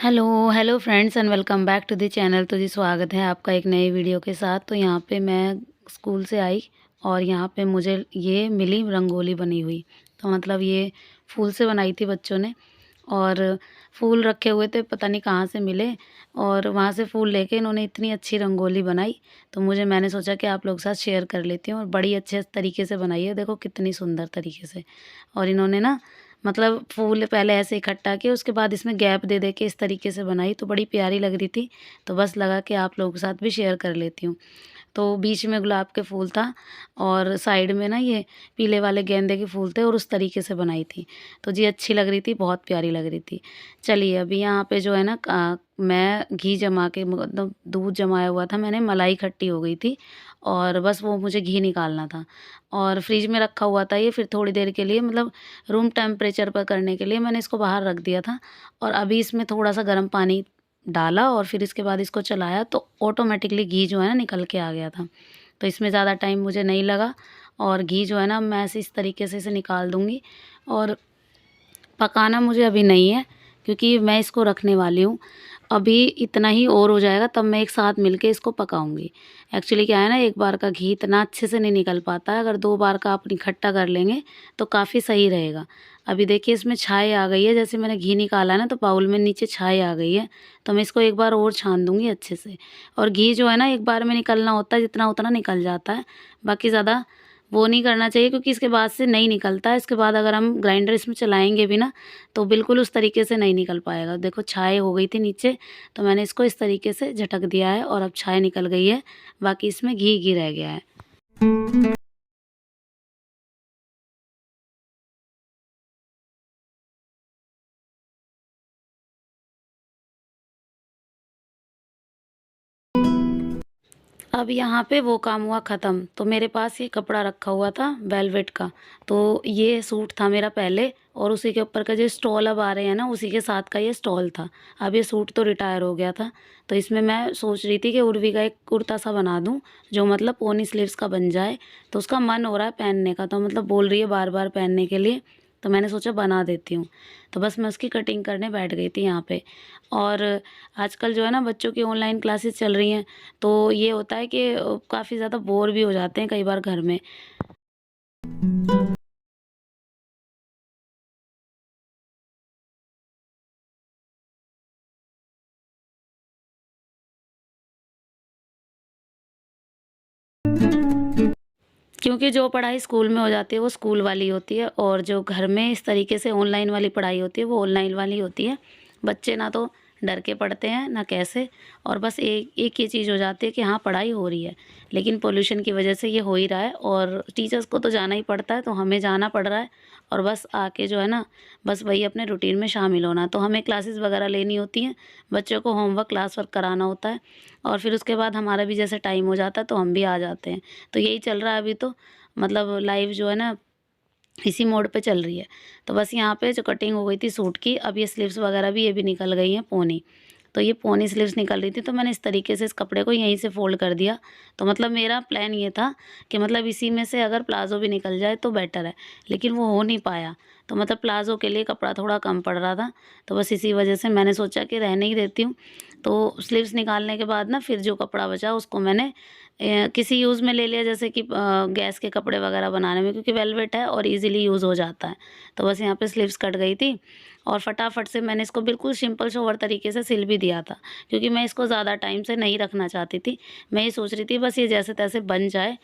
Hello, hello friends and welcome back to the channel. तो जी स्वागत है आपका एक नई वीडियो के साथ। तो यहाँ पे मैं स्कूल से आई और यहाँ पे मुझे ये मिली रंगोली बनी हुई। तो मतलब ये फूल से बनाई थी बच्चों ने और फूल रखे हुए थे, पता नहीं कहाँ से मिले और वहाँ से फूल लेके इन्होंने इतनी अच्छी रंगोली बनाई। तो मैंने सोचा कि आप लोग के साथ शेयर कर लेती हूँ और बड़ी अच्छे तरीके से बनाई है। देखो कितनी सुंदर तरीके से। और इन्होंने ना मतलब फूल पहले ऐसे इकट्ठा किए, उसके बाद इसमें गैप दे दे के इस तरीके से बनाई, तो बड़ी प्यारी लग रही थी। तो बस लगा कि आप लोगों के साथ भी शेयर कर लेती हूँ। तो बीच में गुलाब के फूल था और साइड में ना ये पीले वाले गेंदे के फूल थे और उस तरीके से बनाई थी। तो जी अच्छी लग रही थी, बहुत प्यारी लग रही थी। चलिए अभी यहाँ पे जो है ना मैं घी जमा के मतलब दूध जमाया हुआ था मैंने, मलाई खट्टी हो गई थी और बस वो मुझे घी निकालना था और फ्रिज में रखा हुआ था ये। फिर थोड़ी देर के लिए मतलब रूम टेम्परेचर पर करने के लिए मैंने इसको बाहर रख दिया था और अभी इसमें थोड़ा-सा गर्म पानी डाला और फिर इसके बाद इसको चलाया तो ऑटोमेटिकली घी जो है ना निकल के आ गया था। तो इसमें ज़्यादा टाइम मुझे नहीं लगा और घी जो है ना मैं ऐसे इस तरीके से इसे निकाल दूँगी और पकाना मुझे अभी नहीं है क्योंकि मैं इसको रखने वाली हूँ। अभी इतना ही और हो जाएगा तब मैं एक साथ मिलके इसको पकाऊँगी। एक्चुअली क्या है ना, एक बार का घी इतना अच्छे से नहीं निकल पाता है, अगर 2 बार का आप इकट्ठा कर लेंगे तो काफ़ी सही रहेगा। अभी देखिए इसमें छाई आ गई है, जैसे मैंने घी निकाला है ना तो बाउल में नीचे छाई आ गई है। तो मैं इसको एक बार और छान दूँगी अच्छे से। और घी जो है ना एक बार में निकलना होता है, जितना उतना निकल जाता है, बाकी ज़्यादा वो नहीं करना चाहिए क्योंकि इसके बाद से नहीं निकलता है। इसके बाद अगर हम ग्राइंडर इसमें चलाएँगे भी ना तो बिल्कुल उस तरीके से नहीं निकल पाएगा। देखो छाई हो गई थी नीचे, तो मैंने इसको इस तरीके से झटक दिया है और अब छाई निकल गई है, बाकी इसमें घी रह गया है। अब यहाँ पे वो काम हुआ ख़त्म, तो मेरे पास ये कपड़ा रखा हुआ था वेलवेट का। तो ये सूट था मेरा पहले और उसी के ऊपर का जो स्टॉल अब आ रहे हैं ना, उसी के साथ का ये स्टॉल था। अब ये सूट तो रिटायर हो गया था, तो इसमें मैं सोच रही थी कि उर्वी का एक कुर्ता सा बना दूँ, जो मतलब पोनी स्लीव्स का बन जाए। तो उसका मन हो रहा है पहनने का, तो मतलब बोल रही है बार-बार पहनने के लिए, तो मैंने सोचा बना देती हूँ। तो बस मैं उसकी कटिंग करने बैठ गई थी यहाँ पे। और आजकल जो है ना बच्चों की ऑनलाइन क्लासेस चल रही हैं, तो ये होता है कि काफ़ी ज़्यादा बोर भी हो जाते हैं कई बार घर में। क्योंकि जो पढ़ाई स्कूल में हो जाती है वो स्कूल वाली होती है और जो घर में इस तरीके से ऑनलाइन वाली पढ़ाई होती है वो ऑनलाइन वाली होती है। बच्चे ना तो डर के पढ़ते हैं ना कैसे, और बस एक एक ही चीज़ हो जाती है कि हाँ पढ़ाई हो रही है, लेकिन पोल्यूशन की वजह से ये हो ही रहा है और टीचर्स को तो जाना ही पड़ता है, तो हमें जाना पड़ रहा है और बस आके जो है ना बस वही अपने रूटीन में शामिल होना है। तो हमें क्लासेस वगैरह लेनी होती हैं, बच्चों को होमवर्क क्लास वर्क कराना होता है और फिर उसके बाद हमारा भी जैसे टाइम हो जाता है तो हम भी आ जाते हैं। तो यही चल रहा है अभी तो, मतलब लाइव जो है ना इसी मोड पे चल रही है। तो बस यहाँ पे जो कटिंग हो गई थी सूट की, अब ये स्लीव्स वगैरह भी ये भी निकल गई हैं पोनी। तो ये पोनी स्लीव्स निकल रही थी तो मैंने इस तरीके से इस कपड़े को यहीं से फ़ोल्ड कर दिया। तो मतलब मेरा प्लान ये था कि मतलब इसी में से अगर प्लाज़ो भी निकल जाए तो बेटर है, लेकिन वो हो नहीं पाया। तो मतलब प्लाज़ो के लिए कपड़ा थोड़ा कम पड़ रहा था, तो बस इसी वजह से मैंने सोचा कि रहने ही देती हूँ। तो स्लीव्स निकालने के बाद ना फिर जो कपड़ा बचा उसको मैंने किसी यूज़ में ले लिया, जैसे कि गैस के कपड़े वगैरह बनाने में, क्योंकि वेलवेट है और ईज़िली यूज़ हो जाता है। तो बस यहाँ पे स्लीव्स कट गई थी और फटाफट से मैंने इसको बिल्कुल सिंपल सोबर तरीके से सिल भी दिया था, क्योंकि मैं इसको ज़्यादा टाइम से नहीं रखना चाहती थी। मैं ये सोच रही थी बस ये जैसे-तैसे बन जाए,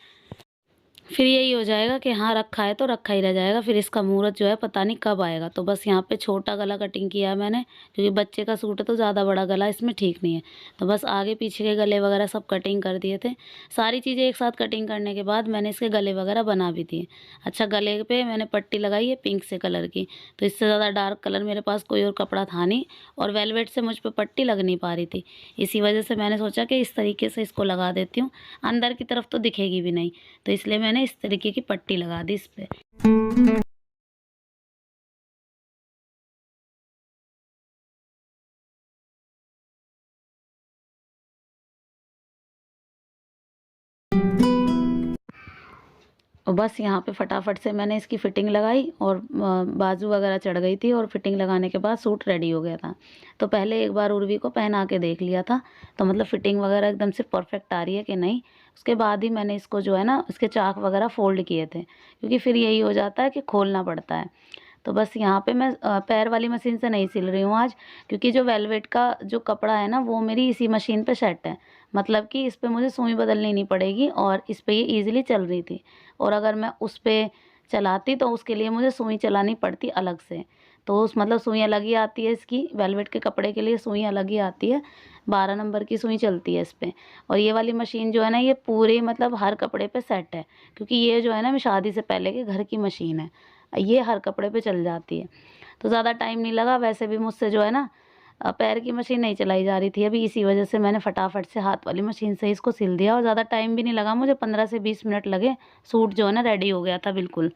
फिर यही हो जाएगा कि हाँ रखा है तो रखा ही रह जाएगा, फिर इसका मुहूर्त जो है पता नहीं कब आएगा। तो बस यहाँ पे छोटा गला कटिंग किया है मैंने, क्योंकि बच्चे का सूट है तो ज़्यादा बड़ा गला इसमें ठीक नहीं है। तो बस आगे पीछे के गले वगैरह सब कटिंग कर दिए थे। सारी चीज़ें एक साथ कटिंग करने के बाद मैंने इसके गले वगैरह बना भी दिए। अच्छा, गले पे मैंने पट्टी लगाई है पिंक से कलर की, तो इससे ज़्यादा डार्क कलर मेरे पास कोई और कपड़ा था नहीं और वेलवेट से मुझ पे पट्टी लग नहीं पा रही थी। इसी वजह से मैंने सोचा कि इस तरीके से इसको लगा देती हूँ, अंदर की तरफ तो दिखेगी भी नहीं। तो इसलिए मैंने इस तरीके की पट्टी लगा दी इस पे। और बस यहाँ पे फटाफट से मैंने इसकी फ़िटिंग लगाई और बाजू वगैरह चढ़ गई थी और फ़िटिंग लगाने के बाद सूट रेडी हो गया था। तो पहले एक बार उर्वी को पहना के देख लिया था, तो मतलब फ़िटिंग वगैरह एकदम से परफ़ेक्ट आ रही है कि नहीं। उसके बाद ही मैंने इसको जो है ना, इसके चाक वगैरह फ़ोल्ड किए थे, क्योंकि फिर यही हो जाता है कि खोलना पड़ता है। तो बस यहाँ पे मैं पैर वाली मशीन से नहीं सिल रही हूँ आज, क्योंकि जो वेलवेट का जो कपड़ा है ना, वो मेरी इसी मशीन पे सेट है। मतलब कि इस पे मुझे सुई बदलनी नहीं पड़ेगी और इस पे ये ईज़िली चल रही थी। और अगर मैं उस पे चलाती तो उसके लिए मुझे सुई चलानी पड़ती अलग से। तो उस मतलब सुई अलग ही आती है इसकी, वेलवेट के कपड़े के लिए सुई अलग ही आती है। 12 नंबर की सुई चलती है इस पे। और ये वाली मशीन जो है ना, ये पूरे मतलब हर कपड़े पे सेट है, क्योंकि ये जो है ना, शादी से पहले के घर की मशीन है। ये हर कपड़े पे चल जाती है। तो ज़्यादा टाइम नहीं लगा, वैसे भी मुझसे जो है ना पैर की मशीन नहीं चलाई जा रही थी अभी, इसी वजह से मैंने फटाफट से हाथ वाली मशीन से इसको सिल दिया और ज़्यादा टाइम भी नहीं लगा मुझे, 15 से 20 मिनट लगे। सूट जो है ना रेडी हो गया था बिल्कुल।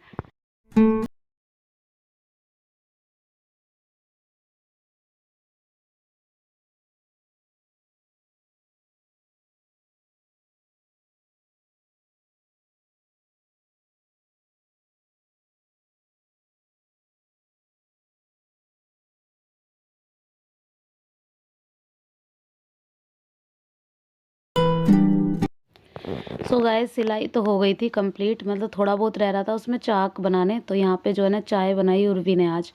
सो गाइस, सिलाई तो हो गई थी कंप्लीट, मतलब थोड़ा बहुत रह रहा था उसमें चाक बनाने। तो यहाँ पे जो है ना चाय बनाई उर्वी ने आज,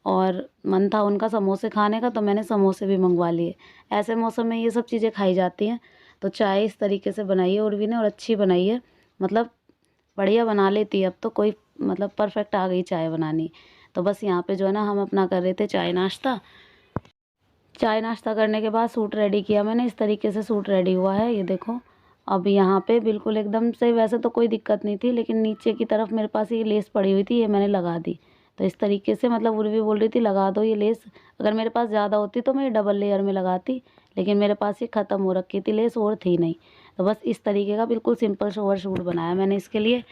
और मन था उनका समोसे खाने का, तो मैंने समोसे भी मंगवा लिए। ऐसे मौसम में ये सब चीज़ें खाई जाती हैं। तो चाय इस तरीके से बनाई है उर्वी ने, और अच्छी बनाई है, मतलब बढ़िया बना लेती है अब तो, कोई मतलब परफेक्ट आ गई चाय बनानी। तो बस यहाँ पे जो है ना हम अपना कर रहे थे चाय नाश्ता। चाय नाश्ता करने के बाद सूट रेडी किया मैंने, इस तरीके से सूट रेडी हुआ है, ये देखो। अब यहाँ पे बिल्कुल एकदम से, वैसे तो कोई दिक्कत नहीं थी, लेकिन नीचे की तरफ मेरे पास ये लेस पड़ी हुई थी, ये मैंने लगा दी। तो इस तरीके से मतलब उर्वी बोल रही थी लगा दो ये लेस। अगर मेरे पास ज़्यादा होती तो मैं ये डबल लेयर में लगाती, लेकिन मेरे पास ये ख़त्म हो रखी थी लेस, और थी नहीं। तो बस इस तरीके का बिल्कुल सिंपल सोवर सूट बनाया मैंने इसके लिए।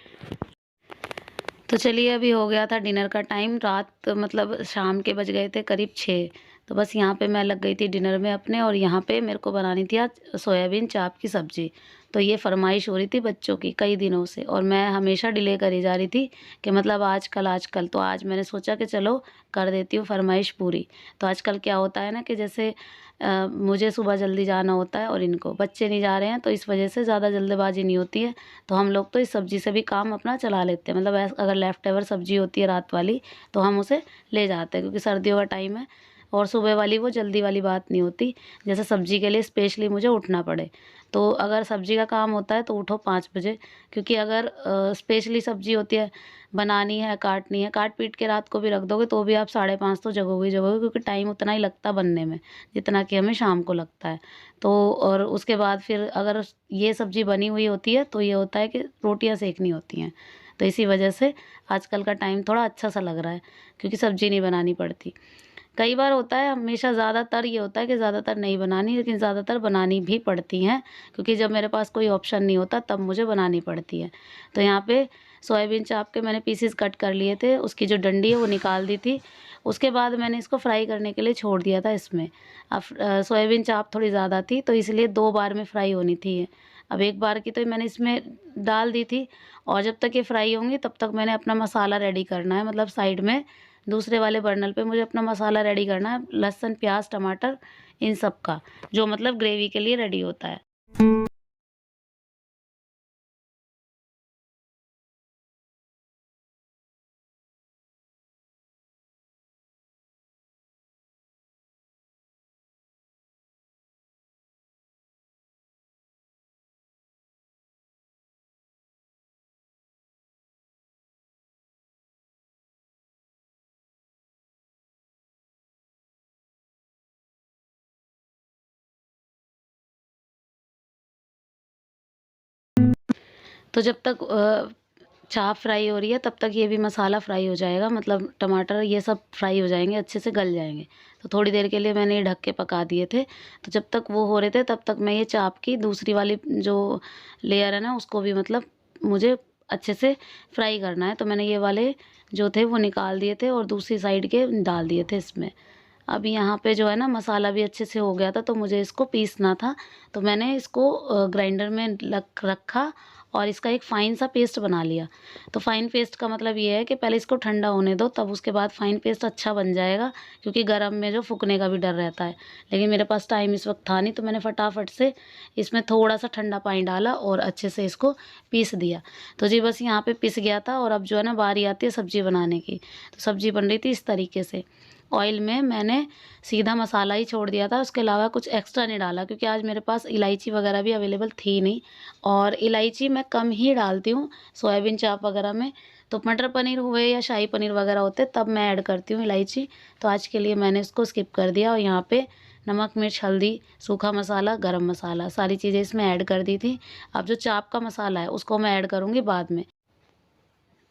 तो चलिए, अभी हो गया था डिनर का टाइम, रात मतलब शाम के बज गए थे करीब 6। तो बस यहाँ पे मैं लग गई थी डिनर में अपने, और यहाँ पे मेरे को बनानी थी आज सोयाबीन चाप की सब्ज़ी। तो ये फरमाइश हो रही थी बच्चों की कई दिनों से, और मैं हमेशा डिले करी जा रही थी कि मतलब आजकल तो आज मैंने सोचा कि चलो कर देती हूँ फरमाइश पूरी। तो आजकल क्या होता है ना कि जैसे मुझे सुबह जल्दी जाना होता है और इनको बच्चे नहीं जा रहे हैं, तो इस वजह से ज़्यादा जल्दबाजी नहीं होती है। तो हम लोग तो इस सब्ज़ी से भी काम अपना चला लेते हैं, मतलब अगर लेफ़्ट ओवर सब्ज़ी होती है रात वाली, तो हम उसे ले जाते हैं, क्योंकि सर्दियों का टाइम है और सुबह वाली वो जल्दी वाली बात नहीं होती, जैसे सब्ज़ी के लिए स्पेशली मुझे उठना पड़े। तो अगर सब्ज़ी का काम होता है तो उठो 5 बजे, क्योंकि अगर स्पेशली सब्ज़ी होती है, बनानी है, काटनी है, काट पीट के रात को भी रख दोगे तो भी आप 5:30 तो जगोगे ही जगोगे, क्योंकि टाइम उतना ही लगता बनने में जितना कि हमें शाम को लगता है। तो और उसके बाद फिर अगर ये सब्ज़ी बनी हुई होती है तो ये होता है कि रोटियां सेकनी होती हैं। तो इसी वजह से आजकल का टाइम थोड़ा अच्छा सा लग रहा है, क्योंकि सब्ज़ी नहीं बनानी पड़ती। कई बार होता है, हमेशा ज़्यादातर ये होता है कि ज़्यादातर नहीं बनानी, लेकिन ज़्यादातर बनानी भी पड़ती हैं, क्योंकि जब मेरे पास कोई ऑप्शन नहीं होता तब मुझे बनानी पड़ती है। तो यहाँ पे सोयाबीन चाप के मैंने पीसेस कट कर लिए थे, उसकी जो डंडी है वो निकाल दी थी। उसके बाद मैंने इसको फ्राई करने के लिए छोड़ दिया था इसमें। अब सोयाबीन चाप थोड़ी ज़्यादा थी, तो इसलिए 2 बार में फ्राई होनी थी ये। अब एक बार की तो मैंने इसमें डाल दी थी, और जब तक ये फ्राई होंगी तब तक मैंने अपना मसाला रेडी करना है, मतलब साइड में दूसरे वाले बर्नल पे मुझे अपना मसाला रेडी करना है, लहसुन, प्याज, टमाटर, इन सब का, जो मतलब ग्रेवी के लिए रेडी होता है। तो जब तक चाप फ्राई हो रही है तब तक ये भी मसाला फ्राई हो जाएगा, मतलब टमाटर ये सब फ्राई हो जाएंगे, अच्छे से गल जाएंगे। तो थोड़ी देर के लिए मैंने ये ढक के पका दिए थे। तो जब तक वो हो रहे थे तब तक मैं ये चाप की दूसरी वाली जो लेयर है ना, उसको भी मतलब मुझे अच्छे से फ्राई करना है। तो मैंने ये वाले जो थे वो निकाल दिए थे और दूसरी साइड के डाल दिए थे इसमें। अब यहाँ पे जो है ना मसाला भी अच्छे से हो गया था, तो मुझे इसको पीसना था। तो मैंने इसको ग्राइंडर में रखा और इसका एक फ़ाइन सा पेस्ट बना लिया। तो फ़ाइन पेस्ट का मतलब ये है कि पहले इसको ठंडा होने दो, तब उसके बाद फ़ाइन पेस्ट अच्छा बन जाएगा, क्योंकि गरम में जो फूकने का भी डर रहता है। लेकिन मेरे पास टाइम इस वक्त था नहीं, तो मैंने फटाफट से इसमें थोड़ा सा ठंडा पानी डाला और अच्छे से इसको पीस दिया। तो जी बस यहाँ पे पिस गया था। और अब जो है ना बारी आती है सब्ज़ी बनाने की। तो सब्ज़ी बन रही थी इस तरीके से। ऑयल में मैंने सीधा मसाला ही छोड़ दिया था, उसके अलावा कुछ एक्स्ट्रा नहीं डाला, क्योंकि आज मेरे पास इलायची वगैरह भी अवेलेबल थी नहीं। और इलायची मैं कम ही डालती हूँ सोयाबीन चाप वगैरह में। तो मटर पनीर हुए या शाही पनीर वगैरह होते तब मैं ऐड करती हूँ इलायची। तो आज के लिए मैंने इसको स्किप कर दिया और यहाँ पे नमक, मिर्च, हल्दी, सूखा मसाला, गरम मसाला सारी चीज़ें इसमें ऐड कर दी थी। अब जो चाप का मसाला है उसको मैं ऐड करूँगी बाद में।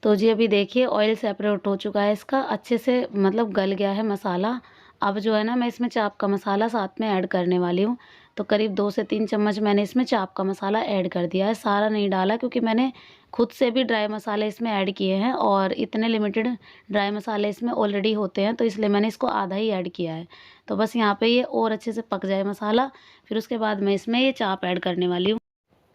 तो जी अभी देखिए ऑयल सेपरेट हो चुका है इसका, अच्छे से मतलब गल गया है मसाला। अब जो है ना मैं इसमें चाप का मसाला साथ में ऐड करने वाली हूँ। तो करीब 2 से 3 चम्मच मैंने इसमें चाप का मसाला ऐड कर दिया है। सारा नहीं डाला, क्योंकि मैंने खुद से भी ड्राई मसाले इसमें ऐड किए हैं और इतने लिमिटेड ड्राई मसाले इसमें ऑलरेडी होते हैं, तो इसलिए मैंने इसको आधा ही ऐड किया है। तो बस यहाँ पे ये और अच्छे से पक जाए मसाला, फिर उसके बाद मैं इसमें ये चाप ऐड करने वाली हूँ।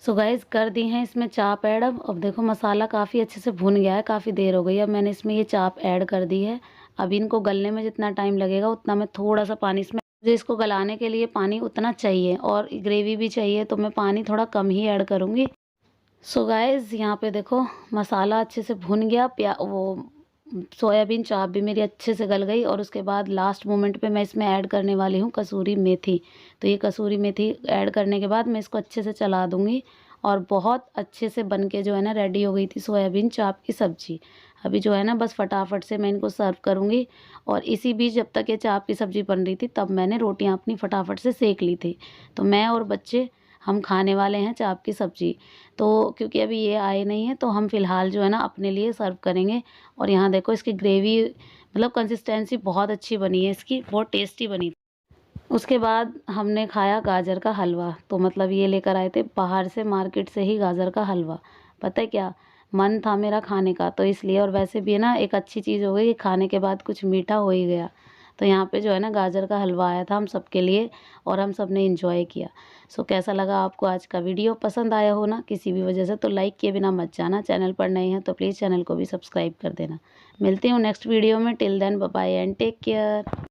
सो गाइज़ कर दी हैं इसमें चाप ऐड। अब देखो मसाला काफ़ी अच्छे से भुन गया है, काफ़ी देर हो गई है। अब मैंने इसमें ये चाप ऐड कर दी है। अब इनको गलने में जितना टाइम लगेगा उतना मैं थोड़ा सा पानी इसमें, मुझे इसको गलाने के लिए पानी उतना चाहिए और ग्रेवी भी चाहिए, तो मैं पानी थोड़ा कम ही ऐड करूँगी। सो गाइज़ यहाँ पे देखो मसाला अच्छे से भुन गया, सोयाबीन चाप भी मेरी अच्छे से गल गई। और उसके बाद लास्ट मोमेंट पे मैं इसमें ऐड करने वाली हूँ कसूरी मेथी। तो ये कसूरी मेथी ऐड करने के बाद मैं इसको अच्छे से चला दूँगी और बहुत अच्छे से बन के जो है ना रेडी हो गई थी सोयाबीन चाप की सब्ज़ी। अभी जो है ना बस फटाफट से मैं इनको सर्व करूँगी। और इसी बीच जब तक ये चाप की सब्ज़ी बन रही थी तब मैंने रोटियाँ अपनी फटाफट से सेक ली थी। तो मैं और बच्चे हम खाने वाले हैं चाप की सब्ज़ी। तो क्योंकि अभी ये आए नहीं हैं, तो हम फ़िलहाल जो है ना अपने लिए सर्व करेंगे। और यहाँ देखो इसकी ग्रेवी मतलब कंसिस्टेंसी बहुत अच्छी बनी है इसकी, बहुत टेस्टी बनी। उसके बाद हमने खाया गाजर का हलवा। तो मतलब ये लेकर आए थे बाहर से मार्केट से ही गाजर का हलवा। पता है क्या, मन था मेरा खाने का, तो इसलिए। और वैसे भी है ना एक अच्छी चीज़ हो गई कि खाने के बाद कुछ मीठा हो ही गया। तो यहाँ पे जो है ना गाजर का हलवा आया था हम सबके लिए और हम सब ने एंजॉय किया। सो कैसा लगा आपको आज का वीडियो? पसंद आया हो ना किसी भी वजह से तो लाइक किए बिना मत जाना। चैनल पर नए हैं तो प्लीज़ चैनल को भी सब्सक्राइब कर देना। मिलती हूँ नेक्स्ट वीडियो में। Till then bye bye and take care.